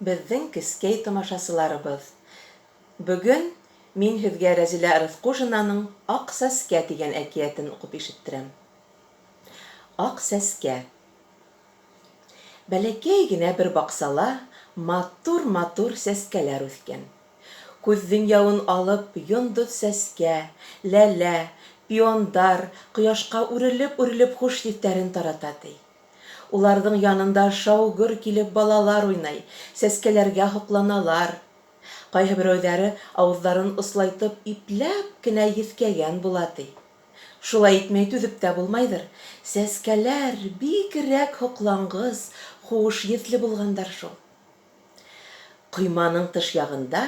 Безнең кескәй тамашасыларыбыз. Бүген мин һеҙгә Рәзилә Рыфҡушинаның «Аҡ сәскә» тигән әкиәтен уҡып ишеттерәм. Аҡ сәскә. Бәләкәй генә бер баҡсала матур-матур сәскәләр үҫкән. Күҙҙең яуын алып, йондоҙ сәскә, ләлә, пиондар ҡояшҡа үрелеп-үрелеп хуш еҫтәрен тарата, ти. Уларҙың янында шау-гөр килеп балалар уйнай, сәскәләргә һоҡланалар. Ҡайһы берәүҙәре ауыҙҙарын ослайтып ипләп кенә еҫкәгән була, ти. Шулай итмәй түҙеп тә булмайҙыр. Сәскәләр бигерәк һоҡланғыс, хуш еҫле булғандар шул. Ҡойманың тыш яғында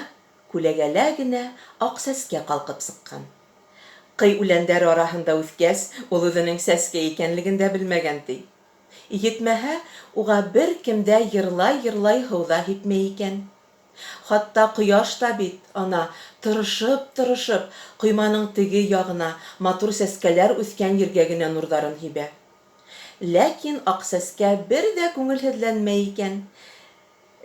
күләгәлә генә аҡ сәскә ҡалҡып сыҡҡан. Ҡый үләндәре араһында үҫкәс, ул үҙенең сәскә икәнлеген дә белмәгән, ти. Етмәһә, уға бер кем дә йырлай-йырлай һыуҙа һипмәй икән. Хатта ҡояш та бит, ана, тырышып, ҡойманың теге яғына, матур сәскәләр үҫкән ергә генә нурҙарын һибә. Ләкин аҡ сәскә бер дә күңелһеҙләнмәй икән.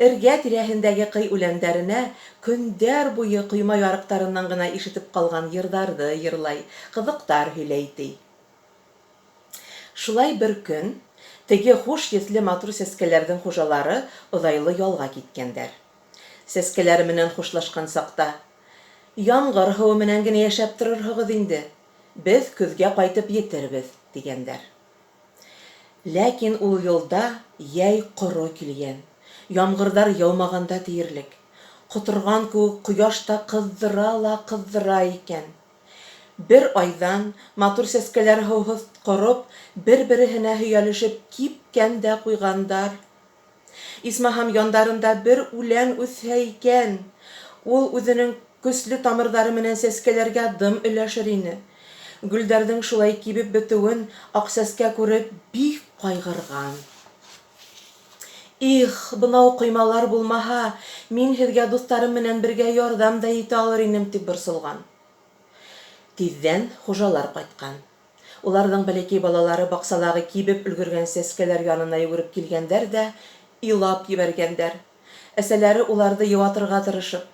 Эргә тирәһендәге ҡый үләндәренә көндәр буйы ҡойма ярыҡтарынан ғына ишетеп ҡалған йырҙарҙы йырлай, ҡыҙыҡтар һөйләй, ти. Шулай бер көн теге хуш еҫле матур сәскәләрҙең хужалары оҙайлы ялға киткәндәр. Сәскәләр менән хушлашҡан саҡта: «Ямғыр һыуы менән генә йәшәп торорһоғоҙ инде. Беҙ көҙгә ҡайтып етербеҙ», тигәндәр. Ләкин ул йылда йәй ҡоро килгән. Ямғырҙар яумағанда тиерлек. Ҡоторған кеүек ҡояш та ҡыҙҙыра ла ҡыҙҙыра икән. Бер айҙан матур сәскәләр һыуһыҙ ҡороп, бер-береһенә һөйәлешеп кипкән дә ҡуйғандар. Исмаһам, яндарында бер үлән үҫһә икән, ул үҙенең көслө тамырҙары менән сәскәләргә дым өләшер ине. Гөлдәрҙең шулай кибеп бөтөүен аҡ сәскә күреп бик ҡайғырған. «Их, бынау ҡоймалар булмаһа, мин һеҙгә дуҫтарым менән бергә ярҙам да итә алыр инем», тип борсолған. Тиҙҙән хужалар ҡайтҡан. Уларҙың бәләкәй балалары баҡсалағы кибеп өлгөргән сәскәләр янына йүгереп килгәндәр ҙә илап ебәргәндәр. Әсәләре уларҙы йыуатырға тырышып: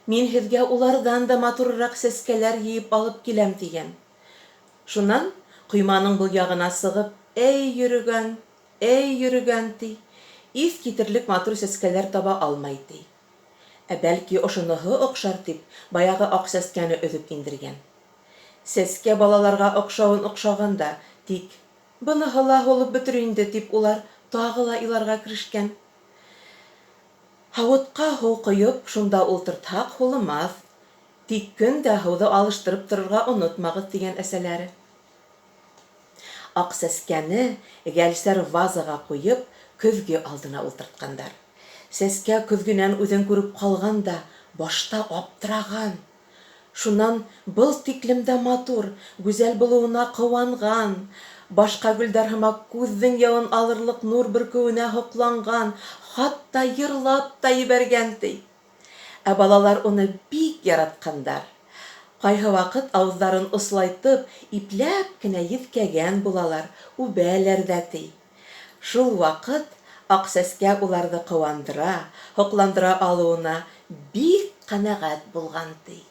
«Мин һеҙгә уларҙан да матурыраҡ сәскәләр йыйып алып киләм», тигән. Шунан ҡойманың был яғына сығып, эй йөрөгән, ти. Иҫ китерлек матур сәскәләр таба алмай, ти. Бәлки ошоноһо оҡшар тип, баяғы аҡ сәскәне өҙөп индергән. Сәскә балаларға оҡшауын оҡшағанда, тик быныһы ла һулып бөтөр инде, тип улар тағы ла иларға керешкән. Һауытҡа һыу ҡойоп, шунда ултыртһаҡ һулымаҫ, тик көн дә һыуҙы алыштырып торорға онотмағыҙ, тигән әсәләре. Аҡ сәскәне гәлсәр вазаға ҡуйып, көҙгө алдына ултыртҡандар. Сәскә көҙгөнән үҙен күреп ҡалған да, башта аптыраған. Шунан был тиклем дә матур, гүзәл булыуына ҡыуанған, башҡа гөлдәр һымаҡ күҙҙең яуын алырлыҡ нур бөркөүенә һоҡланған, хатта йырлап та ебәргән, ти. Балалар уны бик яратҡандар. Ҡайһы ваҡыт ауыҙҙарын ослайтып, ипләп кенә еҫкәгән булалар, үбәләр ҙә, ти. Шул ваҡыт аҡ сәскә уларҙы ҡыуандыра, һоҡландыра алыуына бик ҡәнәғәт булған, ти.